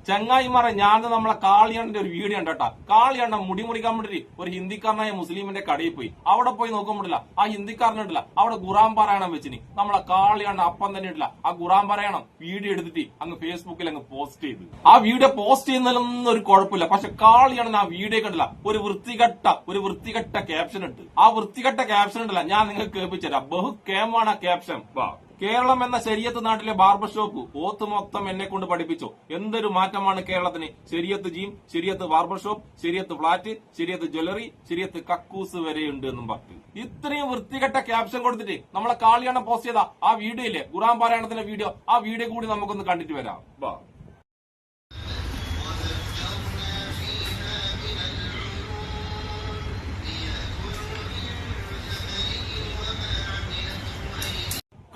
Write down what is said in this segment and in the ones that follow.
ചങ്ങായിമാരെ ഞാൻ നമ്മളെ കാളിയണ്ണന്റെ ഒരു വീഡിയോ ഉണ്ട് കേട്ടാ. കാളിയണ്ണ മുടി മുറിക്കാൻ വേണ്ടി ഒരു ഹിന്ദിക്കാരനായ മുസ്ലിമിന്റെ കടയിൽ പോയി. അവിടെ പോയി നോക്കുമ്പോഴില്ല ആ ഹിന്ദിക്കാരനിട്ടില്ല അവിടെ ഖുറാൻ പാരായണം വെച്ചിനി. നമ്മളെ കാളിയണ്ണ അപ്പം തന്നെ ഇട്ടില്ല ആ ഖുറാൻ പാരായണം വീഡിയോ എടുത്തിട്ട് അങ്ങ് ഫേസ്ബുക്കിൽ അങ്ങ് പോസ്റ്റ് ചെയ്തു. ആ വീഡിയോ പോസ്റ്റ് ചെയ്യുന്നതിലൊന്നും ഒരു കുഴപ്പമില്ല. പക്ഷെ കാളിയണ്ണൻ ആ വീഡിയോ കണ്ടില്ല ഒരു വൃത്തികെട്ട ക്യാപ്ഷൻ ഇട്ട്. ആ വൃത്തികെട്ട ക്യാപ്ഷൻ ഉണ്ടല്ല ഞാൻ നിങ്ങൾക്ക് കേൾപ്പിച്ചു തരാം. ബഹു കേമാണ് ആ ക്യാപ്ഷൻ. കേരളം എന്ന ശരിയത്ത് നാട്ടിലെ ബാർബർ ഷോപ്പ് ഓത്ത് മൊത്തം എന്നെ കൊണ്ട് പഠിപ്പിച്ചു. എന്തൊരു മാറ്റമാണ് കേരളത്തിന്. ശരിയത്ത് ജീം, ശരിയത്ത് ബാർബർ ഷോപ്പ്, ശരിയത്ത് ഫ്ലാറ്റ്, ശരിയത്ത് ജ്വല്ലറി, ശരിയത്ത് കക്കൂസ് വരെയുണ്ട് എന്നും പറഞ്ഞു. ഇത്രയും വൃത്തികെട്ട ക്യാപ്ഷൻ കൊടുത്തിട്ട് നമ്മളെ കാളിയണ്ണ പോസ്റ്റ് ചെയ്ത ആ വീഡിയോ ഇല്ലേ, ഖുറാൻ പാരായണത്തിന്റെ വീഡിയോ, ആ വീഡിയോ കൂടി നമുക്കൊന്ന് കണ്ടിട്ട് വരാം.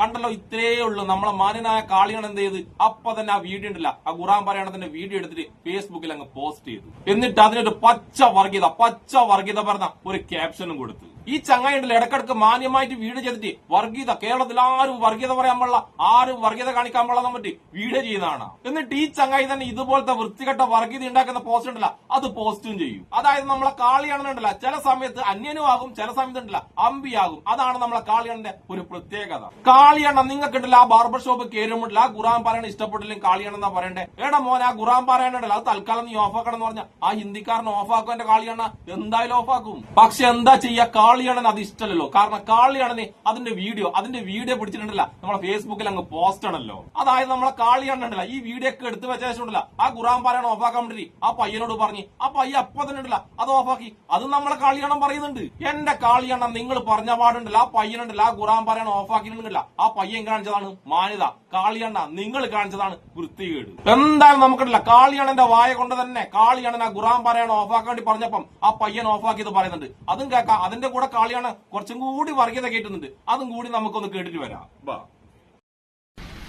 കണ്ടല്ലോ, ഇത്രേ ഉള്ളൂ. നമ്മളെ മാന്യനായ കാളിയണ്ണൻ എന്ത് ചെയ്ത് അപ്പൊ തന്നെ ആ വീഡിയോ ഉണ്ടല്ല ആ ഖുറാൻ പാരായണത്തിന്റെ വീഡിയോ എടുത്തിട്ട് ഫേസ്ബുക്കിൽ അങ്ങ് പോസ്റ്റ് ചെയ്തു. എന്നിട്ട് അതിനൊരു പച്ച വർഗീയത പറഞ്ഞ ഒരു ക്യാപ്ഷനും കൊടുത്തു. ഈ ചങ്ങായി ഉണ്ടല്ലോ ഇടക്കിടക്ക് മാന്യമായിട്ട് വീഡിയോ ചെയ്തിട്ട് വർഗീയത, കേരളത്തിൽ ആരും വർഗീയത പറയാൻ പാടില്ല, ആരും വർഗീയത കാണിക്കാൻ പാടില്ലെന്ന് പറ്റി വീഡിയോ ചെയ്യുന്നതാണ്. എന്നിട്ട് ഈ ചങ്ങായി തന്നെ ഇതുപോലത്തെ വൃത്തികെട്ട വർഗീയത ഉണ്ടാക്കുന്ന പോസ്റ്റ് ഉണ്ടല്ല അത് പോസ്റ്റും ചെയ്യും. അതായത് നമ്മളെ കാളിയണ്ണനുണ്ടല്ല ചില സമയത്ത് അന്യനും ആകും, ചില സമയത്ത് ഉണ്ടല്ല അമ്പിയാകും. അതാണ് നമ്മളെ കാളിയണ്ണന്റെ ഒരു പ്രത്യേകത. കാളിയണ്ണ നിങ്ങൾക്ക് ഉണ്ടല്ലോ ആ ബാർബർ ഷോപ്പ് കയറുമ്പോഴല്ല ആ ഖുറാൻ പാരായണം ഇഷ്ടപ്പെട്ടില്ലെങ്കിൽ കാളിയണ്ണ എന്നാ പറയണ്ടേ. എടാ മോനെ ആ ഖുറാൻ പാരായണം ഉണ്ടല്ലോ അത് തൽക്കാലം നീ ഓഫാക്കണം എന്ന് പറഞ്ഞാൽ ആ ഹിന്ദിക്കാരനെ ഓഫാക്കും. എന്റെ കാളിയണ്ണ എന്തായാലും ഓഫാക്കും. പക്ഷെ എന്താ ചെയ്യാ, കാളിയണ്ണൻ അത് ഇഷ്ടമല്ലോ. കാരണം കാളിയണ്ണന് അതിന്റെ വീഡിയോ പിടിച്ചിട്ടുണ്ടല്ല നമ്മളെ ഫേസ്ബുക്കിൽ അങ്ങ് പോസ്റ്റ് ആണല്ലോ. അതായത് നമ്മളെ കാളിയണ്ണുണ്ടല്ല ഈ വീഡിയോ ഒക്കെ എടുത്തു വെച്ച ശേഷം ഉണ്ടല്ല ആ ഖുറാൻ പാരായണം ഓഫാക്കാൻ വേണ്ടി ആ പയ്യനോട് പറഞ്ഞ് ആ പയ്യ അപ്പൊ തന്നെ ഉണ്ടല്ല അത് ഓഫാക്കി. അത് നമ്മളെ കാളിയണ്ണൻ പറയുന്നുണ്ട്. എന്റെ കാളിയണ്ണൻ നിങ്ങൾ പറഞ്ഞ പാടുണ്ടല്ലോ ആ പയ്യനുണ്ടല്ല ആ ഖുറാൻ പാരായണം ഓഫാക്കിയിട്ടുണ്ടല്ല ആ പയ്യൻ കാണിച്ചതാണ് മാന്യത. കാളിയണ്ണ നിങ്ങൾ കാണിച്ചതാണ് വൃത്തികേട്. എന്തായാലും നമുക്കുണ്ടല്ല കാളിയണ്ണന്റെ വായ കൊണ്ട് തന്നെ കാളിയണ്ണൻ ആ ഖുറാൻ പാരായണം ഓഫാക്കാൻ വേണ്ടി പറഞ്ഞപ്പം ആ പയ്യൻ ഓഫാക്കിയത് പറയുന്നുണ്ട്. അതും കേൾക്കാം. അതിന്റെ കൂടെ കാളിയണ്ണൻ കുറച്ചും കൂടി വർഗീയത കേട്ടുന്നുണ്ട്. അതും കൂടി നമുക്കൊന്ന് കേട്ടിട്ട് വരാം.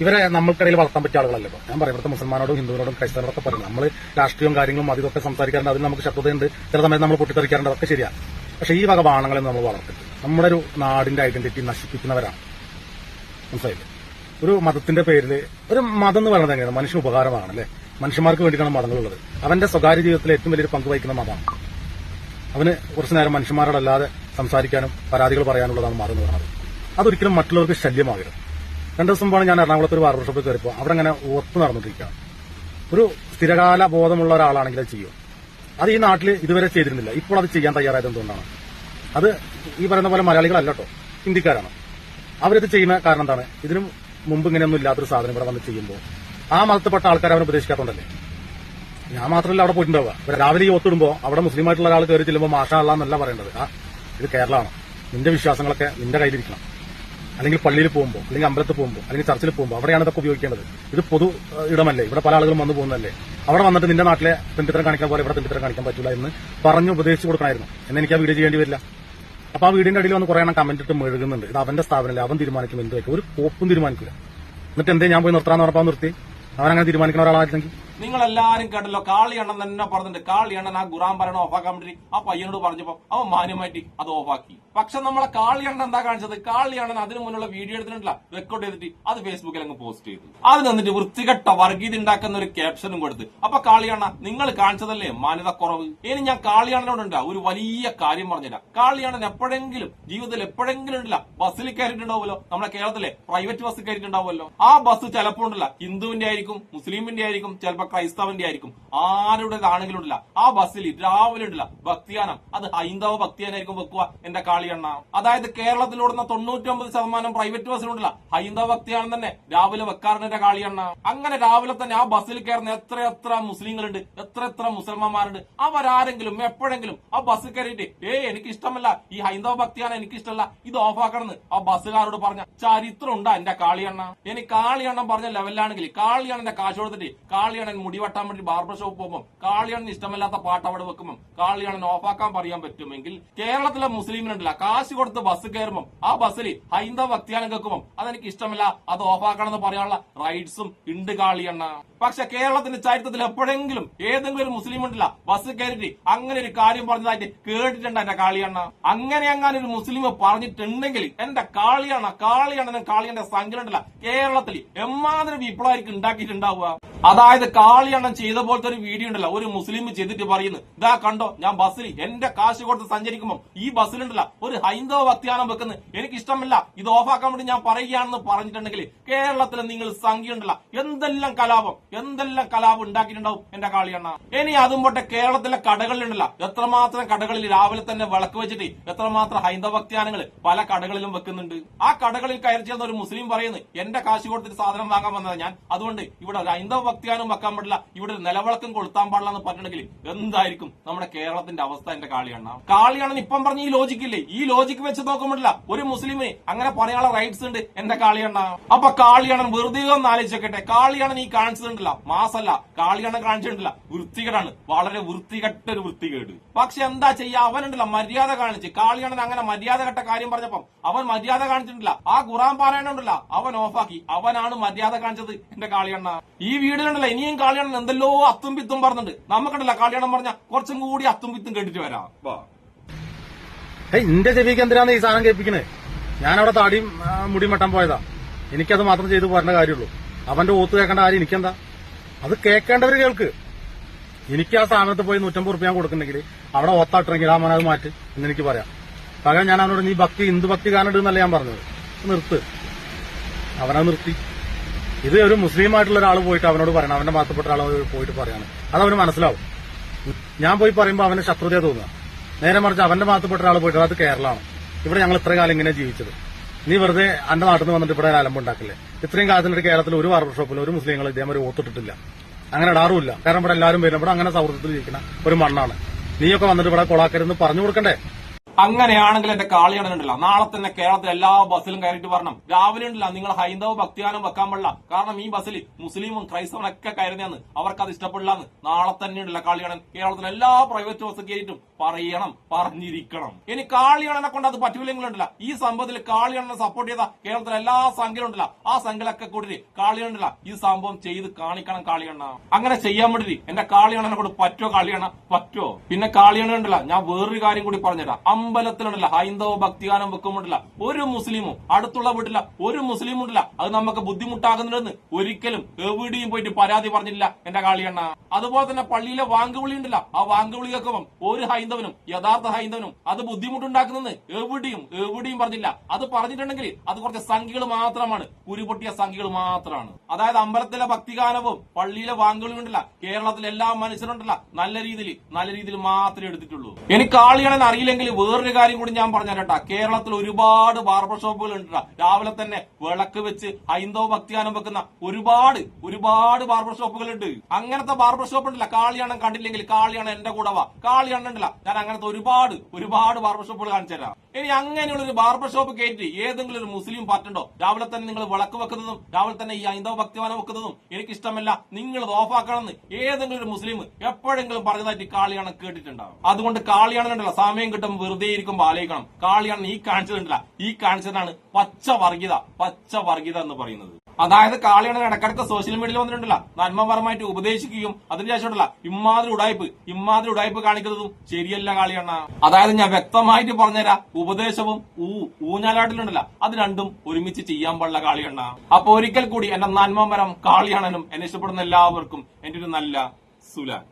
ഇവരെ നമ്മൾക്കിടയിൽ വളർത്താൻ പറ്റിയ ആളുകളല്ലോ. ഞാൻ പറയും ഇവിടുത്തെ മുസൽമാനോടും ഹിന്ദുവിനോടും ക്രൈസ്തവരോടൊക്കെ പറയും നമ്മൾ രാഷ്ട്രീയവും കാര്യങ്ങളും അതൊക്കെ സംസാരിക്കാറുണ്ട്. അതിൽ നമുക്ക് ശത്രുതയുണ്ട്. ചില സമയത്ത് നമ്മൾ പൊട്ടിത്തെറിക്കാറുണ്ട്. അതൊക്കെ ശരിയാണ്. പക്ഷെ ഈ വക ബാണങ്ങളെ നമ്മൾ വളർത്തിട്ട് നമ്മുടെ ഒരു നാടിന്റെ ഐഡന്റിറ്റി നശിപ്പിക്കുന്നവരാണ്. മനസ്സിലായില്ലേ? ഒരു മതത്തിന്റെ പേരിൽ ഒരു മതം എന്ന് പറയുന്നത് എങ്ങനെയാണ് മനുഷ്യന് ഉപകാരമാണ് അല്ലെ. മനുഷ്യന്മാർക്ക് വേണ്ടിയിട്ടാണ് മതങ്ങളുള്ളത്. അവന്റെ സ്വകാര്യ ജീവിതത്തിൽ ഏറ്റവും വലിയൊരു പങ്ക് വഹിക്കുന്ന മതമാണ്. അവന് കുറച്ചു നേരം മനുഷ്യന്മാരോടല്ലാതെ സംസാരിക്കാനും പരാതികൾ പറയാനുള്ളതാണ് മതം എന്ന് പറയുന്നത്. അതൊരിക്കലും മറ്റുള്ളവർക്ക് ശല്യമാകരുത്. 2 ദിവസം മുമ്പാണ് ഞാൻ എറണാകുളത്ത് ഒരു ബാർബർ ഷോപ്പിൽ കയറിയപ്പോൾ അവിടെ അങ്ങനെ ഒത്തു നടന്നിരിക്കുകയാണ്. ഒരു സ്ഥിരകാല ബോധമുള്ള ഒരാളാണെങ്കിൽ അത് ചെയ്യും. അത് ഈ നാട്ടിൽ ഇതുവരെ ചെയ്തിരുന്നില്ല. ഇപ്പോൾ അത് ചെയ്യാൻ തയ്യാറായത് എന്തുകൊണ്ടാണ്? അത് ഈ പറയുന്ന പോലെ മലയാളികളല്ല കേട്ടോ, ഹിന്ദിക്കാരാണ്. അവരിത് ചെയ്യുന്ന കാരണം എന്താണ്? ഇതിനും മുമ്പ് ഇങ്ങനെയൊന്നും ഇല്ലാത്തൊരു സാധനം ഇവിടെ വന്ന് ചെയ്യുമ്പോൾ ആ മതത്തിൽപ്പെട്ട ആൾക്കാർ അവനെ ഉപദേശിക്കാത്തതുകൊണ്ടല്ലേ. ഞാൻ മാത്രമല്ല അവിടെ പോയിട്ടുണ്ടാവുക. രാവിലെ ഈ ഒത്തിടുമ്പോൾ അവിടെ മുസ്ലിമായിട്ടുള്ള ഒരാൾ കയറി ചെല്ലുമ്പോൾ മാഷാ അല്ലാ എന്നല്ല പറയേണ്ടത്. ഇത് കേരളമാണ്. നിന്റെ വിശ്വാസങ്ങളൊക്കെ നിന്റെ കയ്യിലിരിക്കണം. അല്ലെങ്കിൽ പള്ളിയിൽ പോകുമ്പോൾ, അല്ലെങ്കിൽ അമ്പലത്തിൽ പോകുമ്പോൾ, അല്ലെങ്കിൽ ചർച്ചിൽ പോകുമ്പോൾ അവിടെയാണ് ഇതൊക്കെ ഉപയോഗിക്കേണ്ടത്. ഇത് പൊതു ഇടമല്ലേ, ഇവിടെ പല ആളുകളും വന്നു പോകുന്നതല്ലേ. അവിടെ വന്നിട്ട് നിന്റെ നാട്ടിലെ തെണ്ടിത്തരം കാണിക്കാൻ പോലെ ഇവിടെ തെണ്ടിത്തരം കാണിക്കാൻ പറ്റില്ല എന്ന് പറഞ്ഞു ഉപദേശിച്ചു കൊടുക്കണമായിരുന്നു. എന്നെ എനിക്ക് ആ വീഡിയോ ചെയ്യേണ്ടി വരില്ല. അപ്പൊ ആ വീടിന്റെ അടിയിൽ വന്ന് കുറെ എണ്ണം കമന്റ് ഇട്ട് മെഴുകുന്നുണ്ട്. ഇത് അവന്റെ സ്ഥാപനമല്ലേ, അവൻ തീരുമാനിക്കും എന്ത് വയ്ക്കും. ഒരു കോപ്പും തീരുമാനിക്കില്ല. എന്നിട്ട് എന്തേ ഞാൻ പോയി നിർത്താന്ന് പറഞ്ഞപ്പോൾ നിർത്തി. അവനങ്ങനെ തീരുമാനിക്കുന്ന ഒരാളായിരുന്നെങ്കിൽ നിങ്ങൾ എല്ലാരും കേട്ടല്ലോ. കാളിയണ്ണൻ തന്നെ പറഞ്ഞിട്ട് കാളിയണ്ണൻ ആ ഖുറാൻ പാരായണം ഓഫാക്കാൻ വേണ്ടി ആ പയ്യനോട് പറഞ്ഞപ്പോ അവൻ മാന്യമായിട്ട് അത് ഓഫാക്കി. പക്ഷെ നമ്മളെ കാളിയണ്ണൻ എന്താ കാണിച്ചത്? കാളിയണ്ണൻ അതിനു മുന്നുള്ള വീഡിയോ എടുത്തിട്ടില്ല, റെക്കോർഡ് ചെയ്തിട്ട് അത് ഫേസ്ബുക്കിൽ അങ്ങ് പോസ്റ്റ് ചെയ്തു. അത് നിന്നിട്ട് വൃത്തികെട്ട വർഗീയത ഉണ്ടാക്കുന്ന ഒരു ക്യാപ്ഷനും കൊടുത്ത്. അപ്പൊ കാളിയണ്ണ നിങ്ങൾ കാണിച്ചതല്ലേ മാന്യത കുറവ്. ഇനി ഞാൻ കാളിയണ്ണനോടുണ്ട് ഒരു വലിയ കാര്യം പറഞ്ഞുതരാം. കാളിയണ്ണൻ എപ്പോഴെങ്കിലും ജീവിതത്തിൽ എപ്പോഴെങ്കിലും ഉണ്ടല്ല ബസ്സിൽ കയറിയിട്ടുണ്ടാവുമല്ലോ, നമ്മുടെ കേരളത്തിലെ പ്രൈവറ്റ് ബസ് കയറിയിട്ടുണ്ടാവുമല്ലോ. ആ ബസ് ചിലപ്പോൾ ഉണ്ടല്ല ഹിന്ദുവിന്റെ ആയിരിക്കും, മുസ്ലിമിന്റെ ആയിരിക്കും, ചിലപ്പോൾ ക്രൈസ്തവന്റെ ആയിരിക്കും, ആരുടേതാണെങ്കിലും ഉണ്ടല്ല ആ ബസ്സിൽ രാവിലെ ഉണ്ടല്ല ഭക്തിയാനം, അത് ഹൈന്ദവ ഭക്തിയാനായിരിക്കും വെക്കുക എന്റെ കാളിയണ്ണ. അതായത് കേരളത്തിലോടുന്ന 99% പ്രൈവറ്റ് ബസ്സിലുണ്ടല്ല ഹൈന്ദവ ഭക്തിയാനം തന്നെ രാവിലെ വെക്കാറുണ്ട് എന്റെ കാളിയണ്ണ. അങ്ങനെ രാവിലെ തന്നെ ആ ബസ്സിൽ കയറുന്ന എത്ര മുസ്ലിങ്ങളുണ്ട്, എത്ര മുസൽമാന്മാരുണ്ട്. അവരാരെങ്കിലും എപ്പോഴെങ്കിലും ആ ബസ്സിൽ കയറിയിട്ട് എനിക്ക് ഇഷ്ടമല്ല ഈ ഹൈന്ദവ ഭക്തിയാണ്, എനിക്ക് ഇഷ്ടമല്ല, ഇത് ഓഫാക്കണമെന്ന് ആ ബസ്സുകാരോട് പറഞ്ഞ ചരിത്രം ഉണ്ടാ എന്റെ കാളിയണ്ണ. ഇനി കാളിയണ്ണൻ പറഞ്ഞ ലെവലിലാണെങ്കിൽ കാളിയണ്ണന്റെ കാശ് കൊടുത്തിട്ട് കാളിയണ്ണൻ മുടി വെട്ടാൻ വേണ്ടി ബാർബർ ഷോപ്പ് പോകുമ്പോൾ കാളിയണ്ണന് ഇഷ്ടമല്ലാത്ത പാട്ട് അവിടെ വെക്കുമ്പോൾ കാളിയണ്ണൻ ഓഫാക്കാൻ പറയാൻ പറ്റുമെങ്കിൽ കേരളത്തിലെ മുസ്ലിമിനുണ്ടല്ല കാശ് കൊടുത്ത് ബസ് കയറുമ്പോൾ ആ ബസ്സിൽ ഹൈന്ദവ ഭക്തിയാനം കേൾക്കുമ്പോൾ അതെനിക്ക് ഇഷ്ടമല്ല, അത് ഓഫാക്കണം എന്ന് പറയാനുള്ള റൈറ്റ്സും ഉണ്ട് കാളിയണ്ണ. പക്ഷെ കേരളത്തിന്റെ ചരിത്രത്തിൽ എപ്പോഴെങ്കിലും ഏതെങ്കിലും ഒരു മുസ്ലിം ഉണ്ടല്ല ബസ് കയറിയിട്ട് അങ്ങനെ ഒരു കാര്യം പറഞ്ഞതായിട്ട് കേട്ടിട്ടുണ്ട് എന്റെ കാളിയണ്ണ. അങ്ങനെ ഒരു മുസ്ലിം പറഞ്ഞിട്ടുണ്ടെങ്കിൽ എന്റെ കാളിയണ്ണനും കാളിയന്റെ സംഖ്യ ഉണ്ടല്ല കേരളത്തിൽ എമ്മാതിരി വിപ്ലവമായിരിക്കും ഉണ്ടാക്കിയിട്ടുണ്ടാവുക. അതായത് കാളിയണ്ണൻ ചെയ്ത പോലത്തെ ഒരു വീഡിയോ ഉണ്ടല്ലോ, ഒരു മുസ്ലിം ചെയ്തിട്ട് പറയുന്നു, ഇതാ കണ്ടോ ഞാൻ ബസ്സിൽ എന്റെ കാശ് കൊടുത്ത് സഞ്ചരിക്കുമ്പോൾ ഈ ബസ്സിലുണ്ടല്ല ഒരു ഹൈന്ദവ ഭക്തിയാനം വെക്കുന്നു, എനിക്ക് ഇഷ്ടമല്ല, ഇത് ഓഫാക്കാൻ വേണ്ടി ഞാൻ പറയുകയാണെന്ന് പറഞ്ഞിട്ടുണ്ടെങ്കിൽ കേരളത്തിൽ നിങ്ങൾ സംഖ്യ ഉണ്ടല്ല എന്തെല്ലാം കലാപം ഉണ്ടാക്കിയിട്ടുണ്ടാവും എന്റെ കാളിയണ്ണ. ഇനി അതും പോട്ടെ, കേരളത്തിലെ കടകളിലുണ്ടല്ല എത്രമാത്രം കടകളിൽ രാവിലെ തന്നെ വിളക്ക് വെച്ചിട്ട് എത്രമാത്രം ഹൈന്ദവ ഭക്തിയാനങ്ങൾ പല കടകളിലും വെക്കുന്നുണ്ട്. ആ കടകളിൽ കയറി ചേർന്ന ഒരു മുസ്ലിം പറയുന്നു, എന്റെ കാശ് കൊടുത്തിട്ട് സാധനം വാങ്ങാൻ വന്നത് ഞാൻ, അതുകൊണ്ട് ഇവിടെ ഒരു ഹൈന്ദവ ഭക്തിയാനും വെക്കാൻ പാടില്ല, ഇവിടെ ഒരു നിലവിളക്കും കൊളുത്താൻ പാടില്ല എന്ന് പറഞ്ഞിട്ടുണ്ടെങ്കിൽ എന്തായിരിക്കും നമ്മുടെ കേരളത്തിന്റെ അവസ്ഥ എന്റെ കാളിയണ്ണൻ ഇപ്പം പറഞ്ഞ ഈ ലോജിക്കില്ലേ, ഈ ലോജിക്ക് വെച്ച് നോക്കുമ്പോഴില്ല ഒരു മുസ്ലിമിന് അങ്ങനെ പറയാനുള്ള റൈറ്റ്സ് ഉണ്ട് എന്റെ കാളിയണ്ണ. അപ്പൊ കാളിയണ്ണൻ വെറുതെ ഒന്ന് ആലോചിച്ചോട്ടെ, കാളിയണ്ണൻ ഈ കാണിച്ചിട്ടുണ്ടല്ല മാസല്ല, കാളിയണ്ണൻ കാണിച്ചിട്ടില്ല വൃത്തികേടാണ്, വളരെ വൃത്തികെട്ടൊരു വൃത്തികേട്. പക്ഷെ എന്താ ചെയ്യാ, അവനുണ്ടല്ല മര്യാദ കാണിച്ച്. കാളിയണ്ണൻ അങ്ങനെ മര്യാദ കെട്ട കാര്യം പറഞ്ഞപ്പം അവൻ മര്യാദ കാണിച്ചിട്ടില്ല, ആ ഖുറാൻ പാരായണം ഉണ്ടല്ല അവൻ ഓഫാക്കി, അവനാണ് മര്യാദ കാണിച്ചത് എന്റെ കാളിയണ്ണ. ഈ വീടിലുണ്ടല്ല ഇനിയും കാളിയണ്ണൻ എന്തെല്ലോ അത്തും പിത്തും പറഞ്ഞിട്ടുണ്ട്, നമുക്കുണ്ടല്ല കാളിയണ്ണൻ പറഞ്ഞ കുറച്ചും കൂടി അത്തും പിത്തും കേട്ടിട്ട് വരാം. എന്റെ ചെവിക്ക് എന്തിനാണ് ഈ സാധനം കേൾപ്പിക്കണേ? ഞാനവിടെ താടിയും മുടിയും വെട്ടാൻ പോയതാ, എനിക്കത് മാത്രം ചെയ്ത് പോരേണ്ട കാര്യമുള്ളൂ. അവന്റെ ഓത്ത് കേൾക്കേണ്ട കാര്യം എനിക്കെന്താ? അത് കേൾക്കേണ്ടവര് കേൾക്ക്. എനിക്ക് ആ സ്ഥാനത്ത് പോയി 150 റുപ്യ കൊടുക്കുന്നുണ്ടെങ്കിൽ അവിടെ ഓത്താട്ടിറങ്ങില്ല, ആ അത് മാറ്റ് എന്ന് എനിക്ക് പറയാം. പകരം ഞാൻ അവനോട് നീ ഹിന്ദു ഭക്തി ഗാനം ഇടുന്നല്ല ഞാൻ പറഞ്ഞത്, നിർത്ത്. അവനത് നിർത്തി. ഇത് ഒരു മുസ്ലിം ആയിട്ടുള്ള ഒരാൾ പോയിട്ട് അവനോട് പറയണം, അവന്റെ ഭാഗത്തപ്പെട്ട ഒരാൾ പോയിട്ട് പറയാണ്, അത് അവന് മനസ്സിലാവും. ഞാൻ പോയി പറയുമ്പോൾ അവന് ശത്രുതയെ തോന്നുക. നേരെ മറിച്ച് അവന്റെ ഭാഗത്തപ്പെട്ട ഒരാൾ പോയിട്ട് അത് കേരളമാണ്, ഇവിടെ ഞങ്ങൾ ഇത്രയും കാലം ഇങ്ങനെ ജീവിച്ചത്, നീ വെറുതെ എന്റെ നാട്ടിൽ നിന്ന് വന്നിട്ട് ഇവിടെ അലമ്പുണ്ടാക്കില്ലേ. ഇത്രയും കാലത്തിന്റെ കേരളത്തിൽ ഒരു ബാർബർ ഷോപ്പിൽ ഒരു മുസ്ലിങ്ങൾ ഇതേമാതിരി ഓത്തിട്ടിട്ടില്ല, അങ്ങനെ ഇടാറുമില്ല. കാരണം ഇവിടെ എല്ലാവരും വരുന്നത് ഇവിടെ അങ്ങനെ സൗഹൃദത്തിൽ ജീവിക്കുന്ന ഒരു മണ്ണാണ്. നീയൊക്കെ വന്നിട്ട് ഇവിടെ കൊളാക്കരുന്ന് പറഞ്ഞു കൊടുക്കണ്ടേ? അങ്ങനെയാണെങ്കിൽ എന്റെ കാളിയണ്ണനുണ്ടല്ല നാളെ തന്നെ കേരളത്തിൽ എല്ലാ ബസ്സിലും കയറിയിട്ട് പറഞ്ഞു, രാവിലെ ഉണ്ടല്ല നിങ്ങൾ ഹൈന്ദവ ഭക്തിയാനം വെക്കാൻ പാടില്ല, കാരണം ഈ ബസ്സിൽ മുസ്ലിമും ക്രൈസ്തവനൊക്കെ കയറുന്നതാണ്, അവർക്ക് അത് ഇഷ്ടപ്പെടില്ലാന്ന് നാളെ തന്നെ ഉണ്ടല്ല കാളിയണ്ണൻ കേരളത്തിലെ എല്ലാ പ്രൈവറ്റ് ബസ് കയറിയിട്ടും പറയണം, പറഞ്ഞിരിക്കണം. ഇനി കാളിയണ്ണനെ കൊണ്ട് അത് പറ്റൂലെങ്കിലുണ്ടല്ല ഈ സംഭവത്തിൽ കാളിയണ്ണനെ സപ്പോർട്ട് ചെയ്ത കേരളത്തിലെ എല്ലാ സംഘങ്ങളുണ്ടല്ല ആ സംഘങ്ങളൊക്കെ കൂടി കാളിയണ്ണല്ല ഈ സംഭവം ചെയ്ത് കാണിക്കണം കാളിയണ്ണ. അങ്ങനെ ചെയ്യാൻ വേണ്ടി എന്റെ കാളിയണ്ണനെ കൊണ്ട് പറ്റോ കാളിയണ്ണ? പറ്റോ? പിന്നെ കാളിയണ്ണ ഉണ്ടല്ല ഞാൻ വേറൊരു കാര്യം കൂടി പറഞ്ഞുതരാം. അമ്പലത്തിലുണ്ടല്ല ഹൈന്ദവ ഭക്തിഗാനം വെക്കുമ്പോണ്ടല്ല ഒരു മുസ്ലിമും അടുത്തുള്ള വീട്ടില്ല ഒരു മുസ്ലിമും ഉണ്ടല്ല അത് നമുക്ക് ബുദ്ധിമുട്ടാകുന്നുണ്ടെന്ന് ഒരിക്കലും എവിടെയും പോയിട്ട് പരാതി പറഞ്ഞില്ല എന്റെ കാളിയണ്ണ. അതുപോലെ തന്നെ പള്ളിയിലെ വാങ്കുവിളി ഉണ്ടല്ല ആ വാങ്കുവിളി കേൾക്കുമ്പോൾ ഒരു ഹൈന്ദവനും യഥാർത്ഥ ഹൈന്ദവനും അത് ബുദ്ധിമുട്ടുണ്ടാക്കുന്നെന്ന് എവിടെയും പറഞ്ഞില്ല. അത് പറഞ്ഞിട്ടുണ്ടെങ്കിൽ അത് കുറച്ച് സംഖ്യകൾ മാത്രമാണ്, കുരുപൊട്ടിയ സംഖ്യകൾ മാത്രമാണ്. അതായത് അമ്പലത്തിലെ ഭക്തിഗാനവും പള്ളിയിലെ വാങ്കുവിളിയും ഉണ്ടല്ല കേരളത്തിലെ എല്ലാ മനുഷ്യരുണ്ടല്ല നല്ല രീതിയിൽ മാത്രമേ എടുത്തിട്ടുള്ളൂ. എനിക്ക് കാളിയണ്ണൻ അറിയില്ലെങ്കിൽ വേറൊരു കാര്യം കൂടി ഞാൻ പറഞ്ഞുതരട്ടാ, കേരളത്തിൽ ഒരുപാട് ബാർബർ ഷോപ്പുകൾ ഉണ്ട്. രാവിലെ തന്നെ വിളക്ക് വെച്ച് ഹൈന്ദവ ഭക്തിഗാനം വെക്കുന്ന ഒരുപാട് ബാർബർ ഷോപ്പുകൾ ഉണ്ട്. അങ്ങനത്തെ ബാർബർ ഷോപ്പ് ഉണ്ടല്ല കാളിയണ്ണൻ കണ്ടില്ലെങ്കിൽ കാളിയണ്ണൻ എന്റെ കൂടെ വാ, കാളിയണ്ണൻ ഉണ്ടല്ല ഞാൻ അങ്ങനത്തെ ഒരുപാട് ബാർബർ ഷോപ്പുകൾ കാണിച്ചു തരാം. ഇനി അങ്ങനെയുള്ള ഒരു ബാർബർ ഷോപ്പ് കയറ്റി ഏതെങ്കിലും ഒരു മുസ്ലിം പാർട്ടുണ്ടോ രാവിലെ തന്നെ നിങ്ങൾ വിളക്ക് വെക്കുന്നതും രാവിലെ തന്നെ ഈ ഹൈന്ദവ ഭക്തിഗാനം വെക്കുന്നതും എനിക്ക് ഇഷ്ടമല്ല, നിങ്ങൾ ഇത് ഓഫാക്കണമെന്ന് ഏതെങ്കിലും ഒരു മുസ്ലിം എപ്പോഴെങ്കിലും പറഞ്ഞതായിട്ട് കാളിയണ്ണൻ കേട്ടിട്ടുണ്ടാവും. അതുകൊണ്ട് കാളിയണ്ണൻ ഉണ്ടല്ല സമയം കിട്ടുമ്പോൾ വെറുതെ ഇരിക്കുമ്പോൾ ആലോചിക്കണം, കാളിയണ്ണൻ ഈ കാണിച്ചതുണ്ടല്ല ഈ കാണിച്ചതാണ് പച്ച വർഗീയത എന്ന് പറയുന്നത്. അതായത് കാളിയണ്ണൻ ഇടക്കിടക്ക് സോഷ്യൽ മീഡിയയിൽ വന്നിട്ടുണ്ടല്ല നന്മപരമായിട്ട് ഉപദേശിക്കുകയും അതിനുശേഷം ഉണ്ടല്ല ഇമാതിരി ഉടായ്പ് കാണിക്കുന്നതും ശരിയല്ല കാളിയണ്ണ. അതായത് ഞാൻ വ്യക്തമായിട്ട് പറഞ്ഞുതരാം, ഉപദേശവും ഊഞ്ഞാലാട്ടിലുണ്ടല്ല അത് രണ്ടും ഒരുമിച്ച് ചെയ്യാൻ പാടില്ല കാളിയണ്ണ. അപ്പൊ ഒരിക്കൽ കൂടി എന്റെ നന്മപരം കാളിയണ്ണനും എന്നെ ഇഷ്ടപ്പെടുന്ന എല്ലാവർക്കും എന്റെ ഒരു നല്ല സുലാൻ.